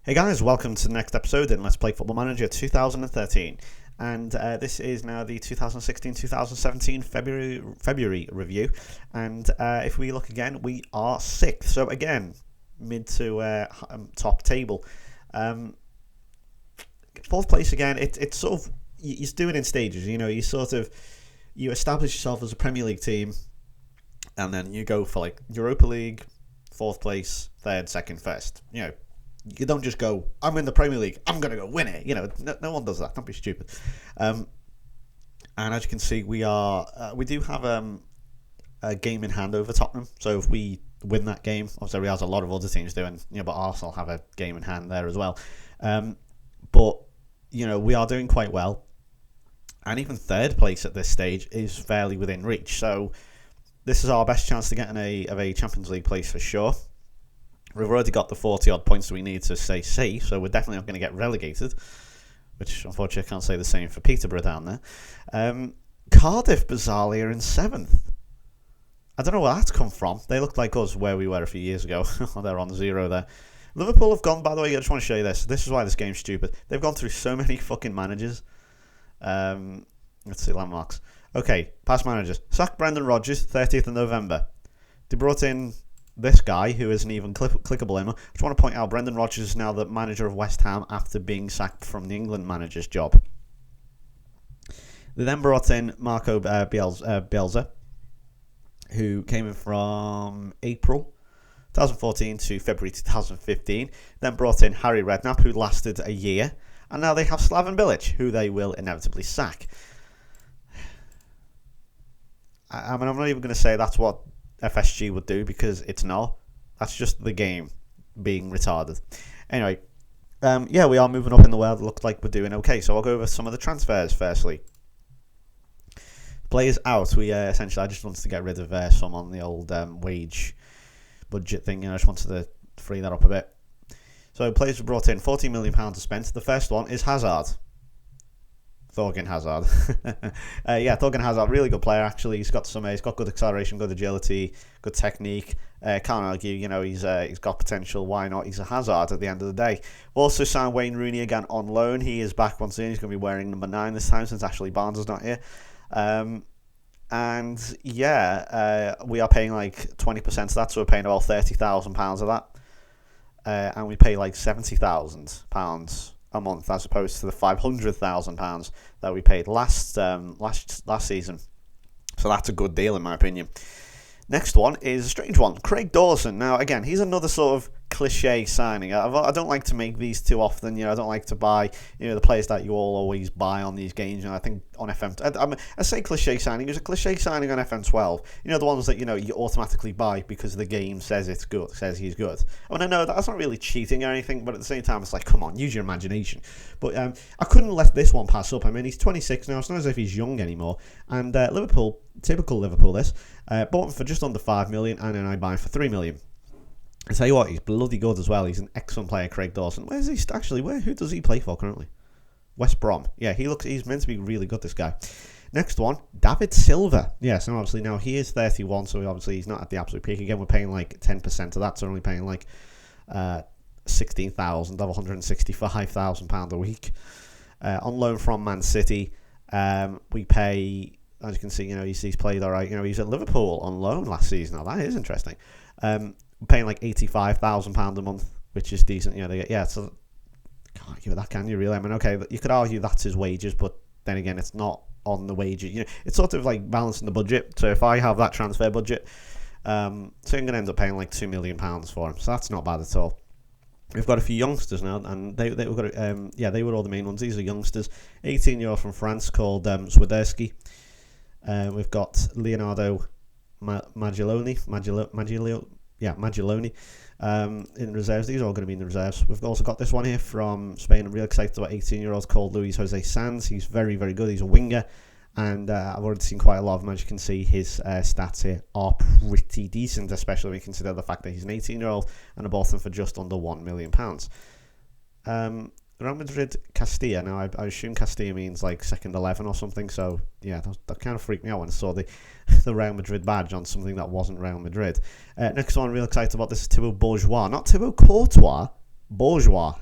Hey guys, welcome to the next episode in Let's Play Football Manager 2013. And this is now the 2016-2017 February review. And if we look again, we are 6th. So again, mid to top table. 4th place again, it's sort of, you do it in stages, you know, you establish yourself as a Premier League team, and then you go for like Europa League, 4th place, 3rd, 2nd, 1st, you know. You don't just go, I'm in the Premier League, I'm going to go win it. You know, no one does that. Don't be stupid. And as you can see, we do have a game in hand over Tottenham. So if we win that game, obviously as a lot of other teams do, and but Arsenal have a game in hand there as well. But we are doing quite well, and even 3rd place at this stage is fairly within reach. So this is our best chance to get a Champions League place for sure. We've already got the 40-odd points we need to stay safe, so we're definitely not going to get relegated, which unfortunately I can't say the same for Peterborough down there. Cardiff, bizarrely, are in 7th. I don't know where that's come from. They looked like us where we were a few years ago. They're on 0 there. Liverpool have gone, by the way, I just want to show you this. This is why this game's stupid. They've gone through so many fucking managers. Let's see, landmarks. Okay, past managers. Sacked Brendan Rodgers, 30th of November. They brought in this guy who isn't even clickable anymore. I just want to point out Brendan Rodgers is now the manager of West Ham after being sacked from the England manager's job. They then brought in Marco Bielsa, who came in from April 2014 to February 2015. Then brought in Harry Redknapp, who lasted a year. And now they have Slaven Bilic, who they will inevitably sack. I mean, I'm not even going to say that's what FSG would do, because it's not. That's just the game being retarded. Anyway, we are moving up in the world. It looks like we're doing okay. So I'll go over some of the transfers firstly. Players out. Essentially, I just wanted to get rid of some on the old wage budget thing. I just wanted to free that up a bit. So players were brought in. £14 million spent. The first one is Hazard. Thorgan Hazard. Thorgan Hazard, really good player actually. He's got good acceleration, good agility, good technique. Can't argue, he's got potential. Why not? He's a Hazard at the end of the day. Also signed Wayne Rooney again on loan. He is back once again. He's going to be wearing number 9 this time since Ashley Barnes is not here. We are paying like 20% of that, so we're paying about £30,000 of that. And we pay like £70,000 a month as opposed to the £500,000 that we paid last season. So that's a good deal in my opinion. Next one is a strange one. Craig Dawson. Now again, he's another sort of cliche signing. I don't like to make these too often. I don't like to buy the players that you all always buy on these games. I think on FM, I say cliche signing. It was a cliche signing on FM12. The ones that you automatically buy because the game says it's good, says he's good. I mean, I know that's not really cheating or anything, but at the same time, it's like, come on, use your imagination. But I couldn't let this one pass up. I mean, he's 26 now. It's not as if he's young anymore. And Liverpool, typical Liverpool, bought him for just under $5 million, and then I buy him for $3 million. I tell you what, he's bloody good as well. He's an excellent player, Craig Dawson. Where's he actually? Who does he play for currently? West Brom. Yeah, he's meant to be really good, this guy. Next one, David Silva. Yes, and obviously now he is 31, so obviously he's not at the absolute peak. Again, we're paying like 10% of that, so we're only paying like £16,000 of £165,000 a week. On loan from Man City, we pay, as you can see, he's played all right. He's at Liverpool on loan last season. Now that is interesting. We're paying like £85,000 a month, which is decent. So can't argue with that, can you? Really? I mean, okay, you could argue that's his wages, but then again, it's not on the wages. It's sort of like balancing the budget. So if I have that transfer budget, so I'm going to end up paying like £2 million for him. So that's not bad at all. We've got a few youngsters now, and they were all the main ones. These are youngsters. 18-year-old from France called Swiderski. We've got Leonardo Maggioloni in reserves. These are all going to be in the reserves. We've also got this one here from Spain. I'm really excited about 18-year-olds called Luis Jose Sanz. He's very, very good. He's a winger, and I've already seen quite a lot of him. As you can see, his stats here are pretty decent, especially when you consider the fact that he's an 18-year-old, and I bought him for just under £1 million. Real Madrid Castilla. Now, I assume Castilla means like second 11 or something. So, yeah, that kind of freaked me out when I saw the Real Madrid badge on something that wasn't Real Madrid. Next one I'm real excited about. This is Thibaut Bourgeois. Not Thibaut Courtois. Bourgeois.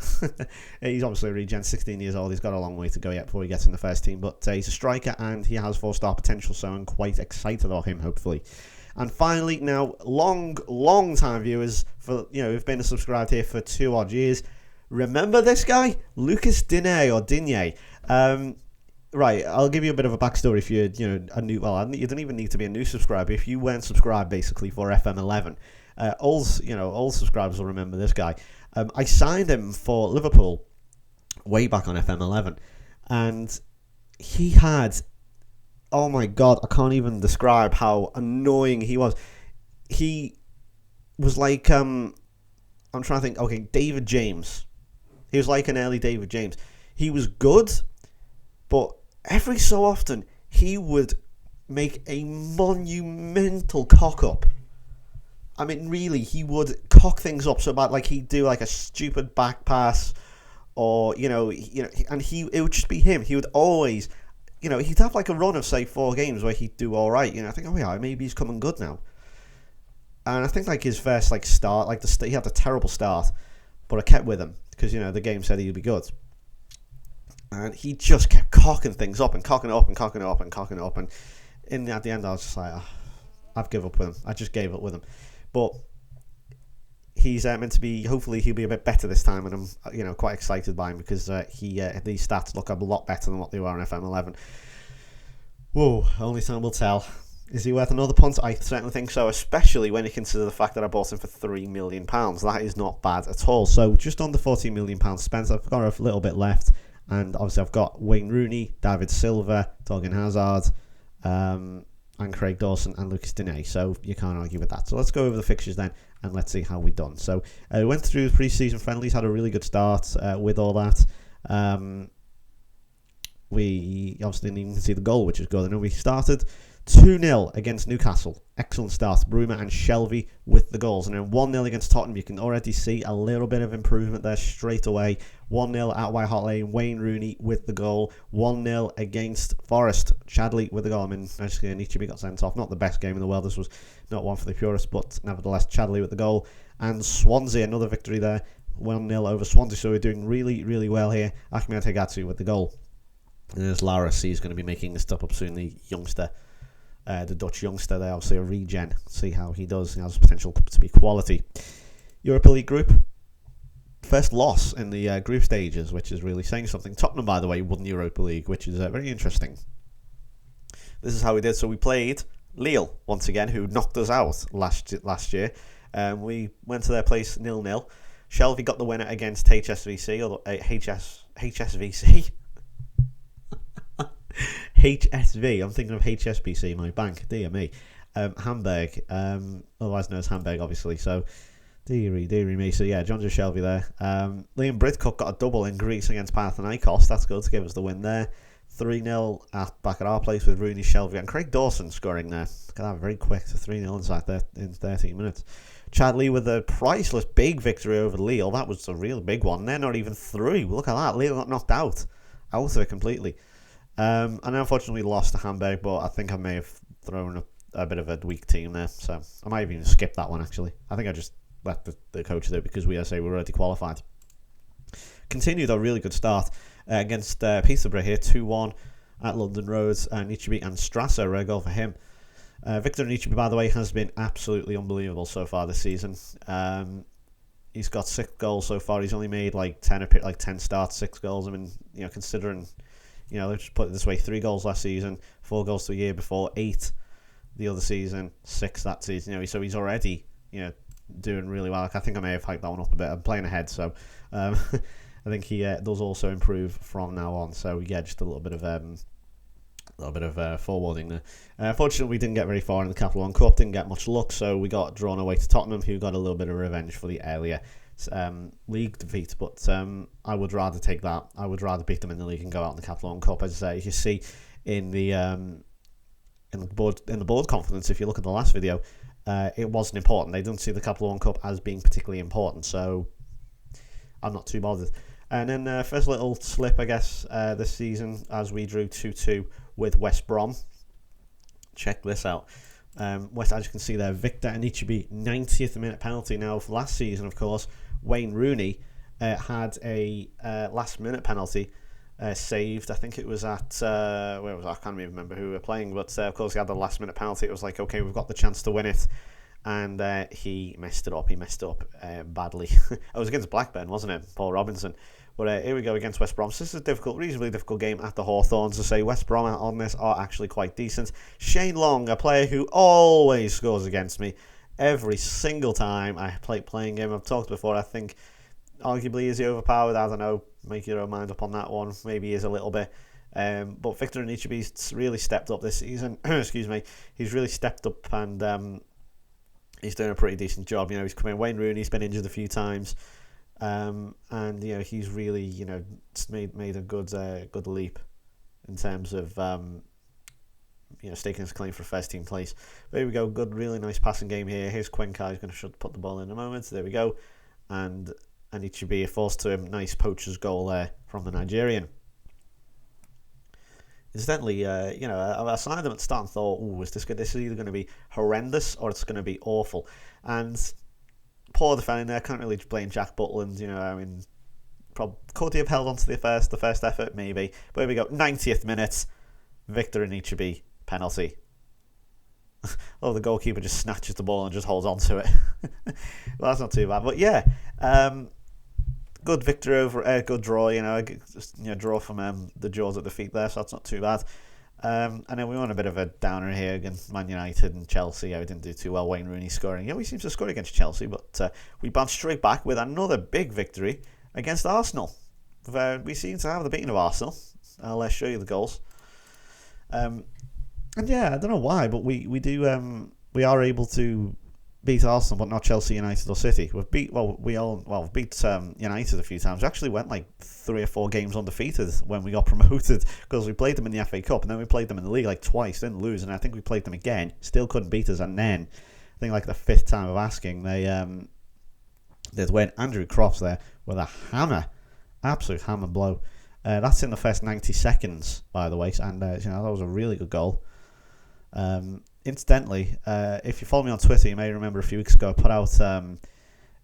He's obviously a regen, 16 years old. He's got a long way to go yet before he gets in the first team, but he's a striker and he has 4-star potential, so I'm quite excited about him, hopefully. And finally, now, long time viewers, for who've been subscribed here for 2 odd years, remember this guy? Lucas Digne, or Digne. Right, I'll give you a bit of a backstory if you're, a new, well, you don't even need to be a new subscriber. If you weren't subscribed, basically, for FM11, old subscribers will remember this guy. I signed him for Liverpool way back on FM11, and he had, oh my god, I can't even describe how annoying he was. He was like, I'm trying to think, okay, David James. He was like an early David James. He was good, but every so often he would make a monumental cock-up. I mean, really, he would cock things up so bad, like he'd do like a stupid back pass, or and it would just be him. He would always, he'd have like a run of say 4 games where he'd do all right. I think, oh yeah, maybe he's coming good now. And I think like his first start, he had a terrible start, but I kept with him because the game said he'd be good. And he just kept cocking things up and cocking it up and cocking it up and cocking it up, and at the end I was just like, I've given up with him. I just gave up with him. But he's meant to be, hopefully he'll be a bit better this time, and I'm quite excited by him because these stats look a lot better than what they were on FM11. Whoa, only time will tell. Is he worth another punt? I certainly think so, especially when you consider the fact that I bought him for £3 million. That is not bad at all. So just under £14 million spent. I've got a little bit left, and obviously I've got Wayne Rooney, David Silva, Torgan Hazard, and Craig Dawson and Lucas Digne, so you can't argue with that. So let's go over the fixtures then, and let's see how we've done. So we went through the pre-season friendlies, had a really good start with all that. We obviously didn't even see the goal, which is good. I know we started 2-0 against Newcastle. Excellent start. Bruma and Shelvey with the goals. And then 1-0 against Tottenham. You can already see a little bit of improvement there straight away. 1-0 at White Hart Lane. Wayne Rooney with the goal. 1-0 against Forest. Chadley with the goal. I mean, actually, Nichibi got sent off. Not the best game in the world. This was not one for the purists, but nevertheless, Chadley with the goal. And Swansea, another victory there. 1-0 over Swansea. So we're doing really, really well here. Ahmed Hegatsu with the goal. And there's Laris. He's going to be making a step up soon, the youngster. The Dutch youngster there, obviously a regen. See how he does. He has potential to be quality. Europa League group. First loss in the group stages, which is really saying something. Tottenham, by the way, won the Europa League, which is very interesting. This is how we did. So we played Lille, once again, who knocked us out last year. We went to their place 0-0. Shelvey got the winner against HSVC, or HSVC. HSV, I'm thinking of HSBC, my bank, dear me. Hamburg, otherwise known as Hamburg, obviously. So, dearie me. So, yeah, John Shelvey there. Liam Bridcock got a double in Greece against Panathinaikos. That's good to give us the win there. 3-0 back at our place with Rooney, Shelvey, and Craig Dawson scoring there. Look at that, very quick to 3-0 inside there in 13 minutes. Chadley with a priceless big victory over Lille. That was a real big one. They're not even through. Look at that. Lille got knocked out of it completely. And unfortunately lost to Hamburg, but I think I may have thrown a bit of a weak team there, so I might have even skipped that one actually. I think I just let the coach do it because we were already qualified. Continued a really good start against Peterborough here, 2-1 at London Road. Nichibi and Strasser, a goal for him. Victor Nichibi, by the way, has been absolutely unbelievable so far this season. He's got 6 goals so far. He's only made 10 starts, 6 goals. I mean, considering. Let's just put it this way, 3 goals last season, 4 goals the year before, 8 the other season, 6 that season. So he's already, doing really well. I think I may have hiked that one up a bit. I'm playing ahead, so I think he does also improve from now on. So yeah, just a little bit of forwarding there. Unfortunately, we didn't get very far in the Capital One Cup, didn't get much luck, so we got drawn away to Tottenham, who got a little bit of revenge for the earlier league defeat, but I would rather take that. I would rather beat them in the league and go out in the Capital One Cup. As you see in the board conference, if you look at the last video, it wasn't important. They didn't see the Capital One Cup as being particularly important, so I'm not too bothered. And then first little slip, I guess, this season as we drew 2-2 with West Brom. Check this out. As you can see there, Victor Anichebe, 90th minute penalty. Now, for last season, of course, Wayne Rooney had a last-minute penalty saved. I think it was at where was I can't even remember who we were playing, but of course he had the last-minute penalty. It was like, okay, we've got the chance to win it, and he messed it up. He messed it up badly. It was against Blackburn, wasn't it? Paul Robinson. But here we go against West Brom. So this is a reasonably difficult game at the Hawthorns. To say West Brom on this are actually quite decent. Shane Long, a player who always scores against me every single time I play playing him. I've talked before. I think arguably is he overpowered? I don't know. Make your own mind up on that one. Maybe he is a little bit. But Victor Anichebe's really stepped up this season. Excuse me. He's really stepped up and he's doing a pretty decent job. He's come in. Wayne Rooney's been injured a few times. And he's really made a good leap in terms of staking his claim for first team place. But here we go, good, really nice passing game here. Here's Cuenca, he's going to put the ball in a moment. There we go, and it should be a force to him. Nice poacher's goal there from the Nigerian. Incidentally, I signed them at the start and thought, this is either going to be horrendous or it's going to be awful, and poor defending there. Can't really blame Jack Butland. Could he have held on to the first effort? Maybe. But here we go. 90th minute. Victor Anichebe penalty. The goalkeeper just snatches the ball and just holds on to it. Well, that's not too bad. But yeah, good victory over good draw. Draw from the jaws at the feet there. So that's not too bad. And then we won a bit of a downer here against Man United and Chelsea. We didn't do too well. Wayne Rooney scoring. We seem to score against Chelsea, but we bounced straight back with another big victory against Arsenal. We seem to have the beating of Arsenal. I'll show you the goals. And yeah, I don't know why, but we we are able to beat Arsenal, but not Chelsea, United, or City. We've beat United a few times. We actually went like 3 or 4 games undefeated when we got promoted because we played them in the FA Cup and then we played them in the league like twice, didn't lose, and I think we played them again, still couldn't beat us, and then I think like the 5th time of asking they'd win. Andrew Cross there with a hammer, absolute hammer blow. That's in the first 90 seconds, by the way, and that was a really good goal. Incidentally, if you follow me on Twitter, you may remember a few weeks ago I put out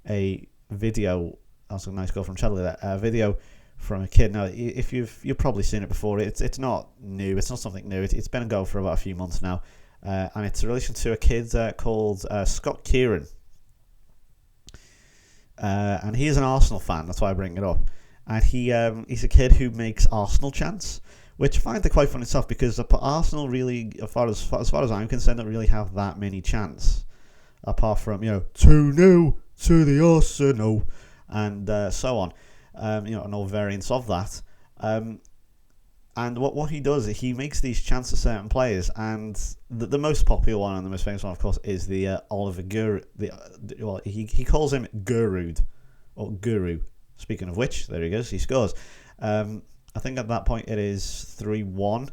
a video. That's a nice goal from Chadley there. A video from a kid. Now, if you've probably seen it before, it's not new. It's not something new. It's been a go for about a few months now, and it's in relation to a kid called Scott Kieran, and he's an Arsenal fan. That's why I bring it up. And he's a kid who makes Arsenal chants, which I find it quite fun itself because Arsenal really, as far as I'm concerned, don't really have that many chants, apart from 2-0 to the Arsenal and so on, and all variants of that. And what he does is he makes these chants to certain players, and the most popular one and the most famous one, of course, is the Oliver Guru. He calls him Gurud or Guru. Speaking of which, there he goes. He scores. I think at that point it is 3-1.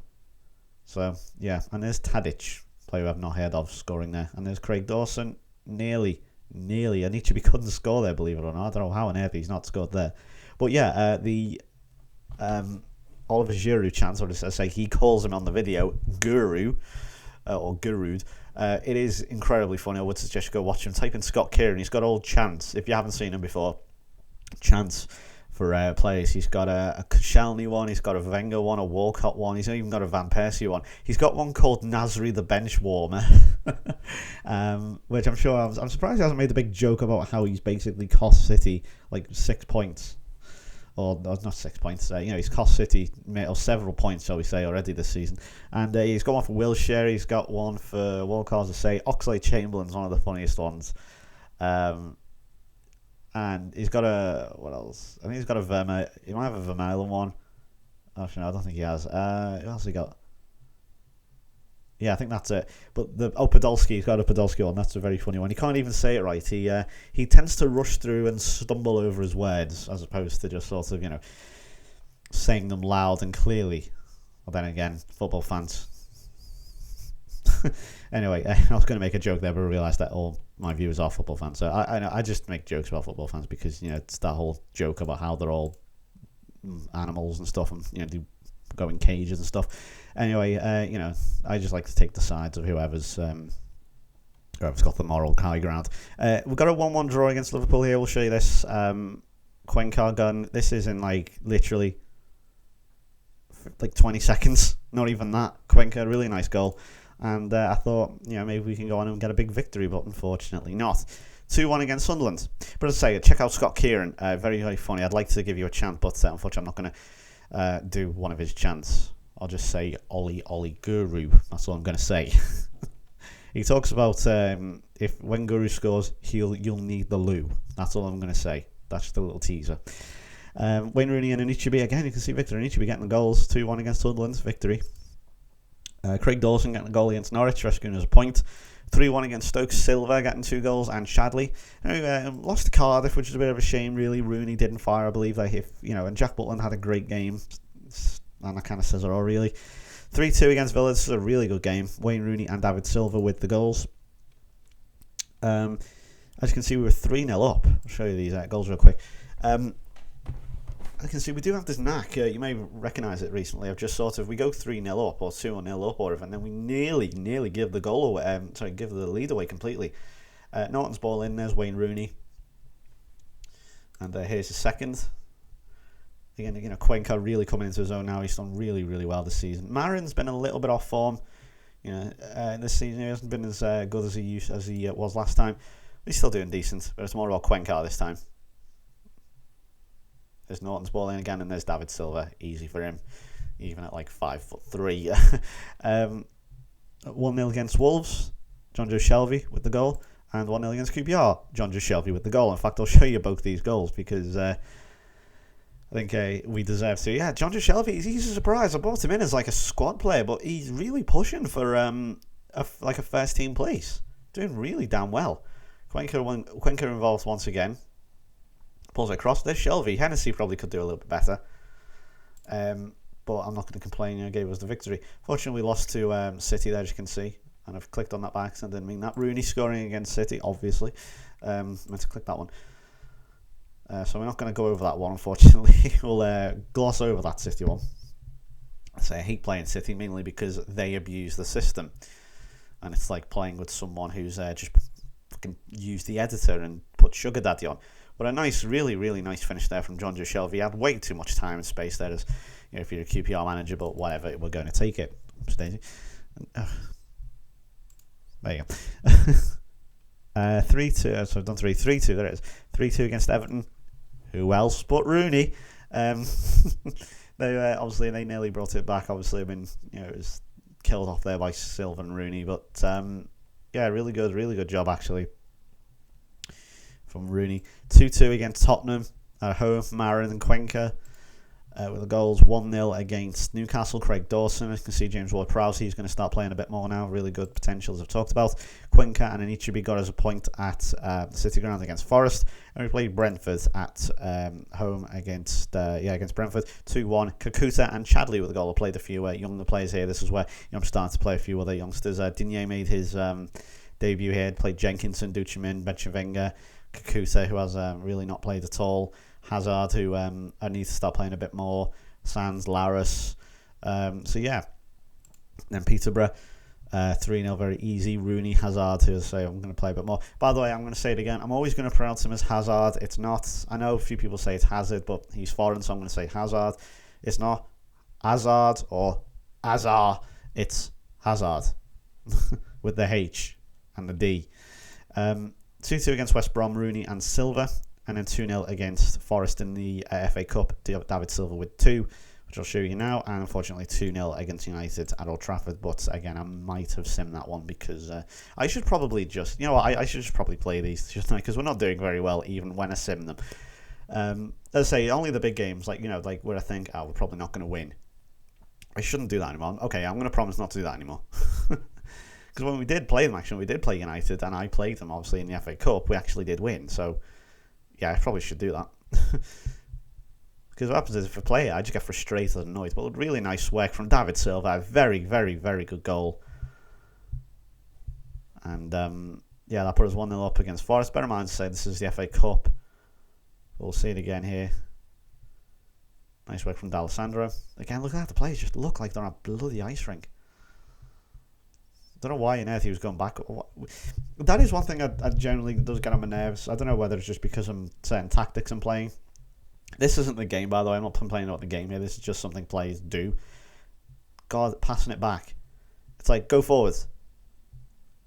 So, yeah. And there's Tadic, player I've not heard of, scoring there. And there's Craig Dawson, nearly. Anichebe couldn't score there, believe it or not. I don't know how on earth he's not scored there. But yeah, the Oliver Giroud chance, or as I say, he calls him on the video, Guru, or Gurud. It is incredibly funny. I would suggest you go watch him. Type in Scott Kieran. He's got old chants, if you haven't seen him before. Chance for players. He's got a Koscielny one, he's got a Wenger one, a Walcott one, he's even got a Van Persie one. He's got one called Nasri the bench warmer, which I'm sure I'm surprised he hasn't made a big joke about how he's basically cost City like 6 points, or not 6 points. He's cost City several points, shall we say, already this season. And he's got one for Wilshere, he's got one for Walcott, as I say. Oxlade-Chamberlain's one of the funniest ones. And he's got what else? I think he's got a he might have a Vermaelen one. Actually, no, I don't think he has. Who else he got? Yeah, I think that's it. But Podolski, he's got a Podolski one. That's a very funny one. He can't even say it right. He tends to rush through and stumble over his words as opposed to just sort of saying them loud and clearly. Well, then again, football fans. Anyway, I was going to make a joke there, but I realised that all my viewers are football fans. So I just make jokes about football fans because it's that whole joke about how they're all animals and stuff, and they go in cages and stuff. Anyway, I just like to take the sides of whoever's got the moral high ground. We've got a 1-1 draw against Liverpool here. We'll show you this. Cuenca gun. This is in like literally like 20 seconds. Not even that. Cuenca, really nice goal. And I thought, maybe we can go on and get a big victory, but unfortunately not. 2-1 against Sunderland. But as I say, check out Scott Kieran. Very, very funny. I'd like to give you a chant, but unfortunately I'm not going to do one of his chants. I'll just say Ollie Ollie Guru. That's all I'm going to say. He talks about if when Guru scores, you'll need the loo. That's all I'm going to say. That's just a little teaser. Wayne Rooney and Anichebe, again, you can see Victor Anichebe getting the goals. 2-1 against Sunderland, victory. Craig Dawson getting a goal against Norwich, rescuing us a point. 3-1 against Stoke. Silva getting 2 goals, and Chadley. Lost to Cardiff, which is a bit of a shame, really. Rooney didn't fire, I believe. And Jack Butland had a great game, and that kind of says it all, really. 3-2 against Villa. This is a really good game. Wayne Rooney and David Silva with the goals. As you can see, we were 3-0 up. I'll show you these goals real quick. I can see we do have this knack. You may recognise it recently. Of just sort of we go 3-0 up or 2-0 up or whatever, and then we nearly give the goal away. Give the lead away completely. Norton's ball in. There's Wayne Rooney, and here's his second. Again, Cuenca really coming into his own now. He's done really, really well this season. Marin's been a little bit off form. This season he hasn't been as good as he was last time. He's still doing decent, but it's more about Cuenca this time. There's Norton's ball in again, and there's David Silva. Easy for him, even at like 5'3". 1-0 against Wolves. John Joe Shelvey with the goal, and 1-0 against QPR. John Joe Shelvey with the goal. In fact, I'll show you both these goals because I think we deserve to. Yeah, John Joe Shelvey. He's a surprise. I brought him in as like a squad player, but he's really pushing for a first team place. Doing really damn well. Cuenca involved once again. Pulls it across. There's Shelvey. Hennessy probably could do a little bit better. But I'm not going to complain. Gave us the victory. Fortunately, we lost to City there, as you can see. And I've clicked on that by accident. Didn't mean that. Rooney scoring against City, obviously. Meant to click that one. So we're not going to go over that one, unfortunately. We'll gloss over that City one. I hate playing City, mainly because they abuse the system. And it's like playing with someone who's just fucking used the editor and put Sugar Daddy on. But a nice, really, really nice finish there from John Joe Shelvey. He had way too much time and space there, as if you're a QPR manager, but whatever, we're going to take it. There you go. 3-2. So I've done 3-2. There it is. 3-2 against Everton. Who else but Rooney? They obviously they nearly brought it back. Obviously, it was killed off there by Silva and Rooney, but really good job actually from Rooney. 2-2 against Tottenham at home. Marin and Cuenca with the goals. 1-0 against Newcastle. Craig Dawson. As you can see, James Ward-Prowse, he's going to start playing a bit more now. Really good potential, as I've talked about. Cuenca and Anichebe got us a point at the City Ground against Forest, and we played Brentford at home against Brentford. 2-1. Kakuta and Chadley with the goal. I played a few younger players here. This is where I'm starting to play a few other youngsters. Digne made his debut here. Played Jenkinson, Duchemin, Benchavenga, Kakuta, who has really not played at all. Hazard, who I need to start playing a bit more. Sands, Laris. Then Peterborough, 3-0, very easy. Rooney, Hazard, who I say I'm going to play a bit more. By the way, I'm going to say it again. I'm always going to pronounce him as Hazard. It's not. I know a few people say it's Hazard, but he's foreign, so I'm going to say Hazard. It's not Hazard or Azar. It's Hazard with the H and the D. 2-2 against West Brom, Rooney and Silva. And then 2-0 against Forest in the FA Cup, David Silva with 2, which I'll show you now. And unfortunately 2-0 against United at Old Trafford. But again, I might have simmed that one because I should probably just, I should just probably play these just now because we're not doing very well even when I sim them. As I say, only the big games, like where I think, we're probably not going to win. I shouldn't do that anymore. Okay, I'm going to promise not to do that anymore. Because when we did play them, actually, we did play United, and I played them, obviously, in the FA Cup, we actually did win. So, yeah, I probably should do that. Because what happens is, if I play it, I just get frustrated and annoyed. But really nice work from David Silva. A very, very, very good goal. And, that put us 1-0 up against Forest. Bear in mind to say this is the FA Cup. We'll see it again here. Nice work from D'Alessandro. Again, look at that. The players just look like they're on a bloody ice rink. I don't know why on earth he was going back. That is one thing I generally does get on my nerves. I don't know whether it's just because I'm certain tactics I'm playing. This isn't the game, by the way. I'm not complaining about the game here. This is just something players do. God, passing it back. It's like, go forward.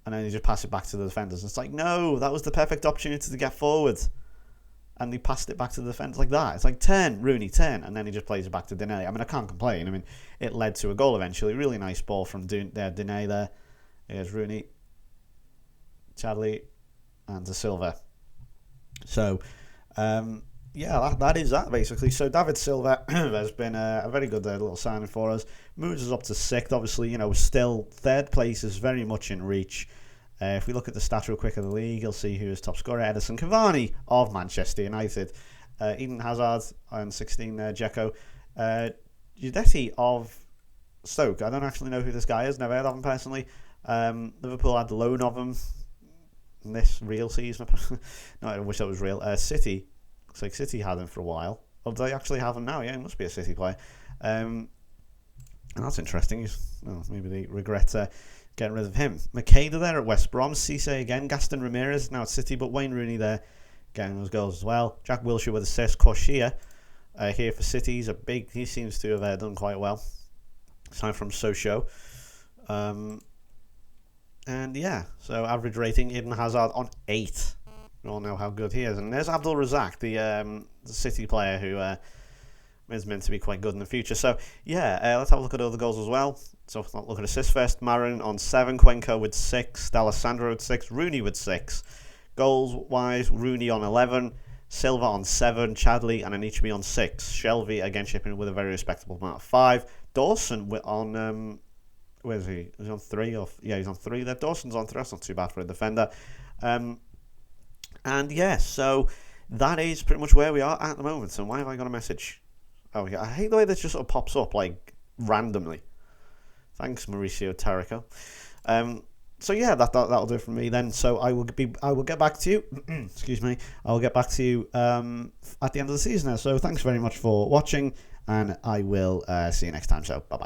And then you just pass it back to the defenders. It's like, no, that was the perfect opportunity to get forward. And he passed it back to the defenders like that. It's like, turn, Rooney, turn. And then he just plays it back to Dene. I mean, I can't complain. I mean, it led to a goal eventually. Really nice ball from Dene there. Here's Rooney, Chadley, and De Silva. So, yeah, that is that basically. So David Silva has been a very good little signing for us. Moves us up to 6th. Obviously, still 3rd place is very much in reach. If we look at the stats real quick of the league, you'll see who is top scorer. Edison Cavani of Manchester United. Eden Hazard on 16 there. Dzeko. Guidetti of Stoke. I don't actually know who this guy is. Never heard of him personally. Liverpool had the loan of him this real season. No, I wish that was real. City. Looks like City had him for a while. Or do they actually have him now? Yeah, he must be a City player. And that's interesting. Maybe they regret getting rid of him. Makeda there at West Brom. Cisse again. Gaston Ramirez now at City. But Wayne Rooney there getting those goals as well. Jack Wilshere with assists. Corsia here for City. He seems to have done quite well. Signed from Sochaux. And yeah, so average rating, Eden Hazard on 8. We all know how good he is. And there's Abdul Razak, the City player who is meant to be quite good in the future. So yeah, let's have a look at other goals as well. So let's look at assists first. Marin on 7, Cuenca with 6, D'Alessandro with 6, Rooney with 6. Goals wise, Rooney on 11, Silva on 7, Chadley and Anichebe on 6. Shelvey again chipping with a very respectable amount of 5. Dawson on where is he? Is he on 3? He's on 3 there. Dawson's on 3. That's not too bad for a defender. And yeah, so that is pretty much where we are at the moment. So why have I got a message? Oh yeah, I hate the way this just sort of pops up like randomly. Thanks, Mauricio Tarrico. So yeah, that'll do it from me then. So I will get back to you. Excuse me. I will get back to you at the end of the season now. So thanks very much for watching, and I will see you next time. So bye bye.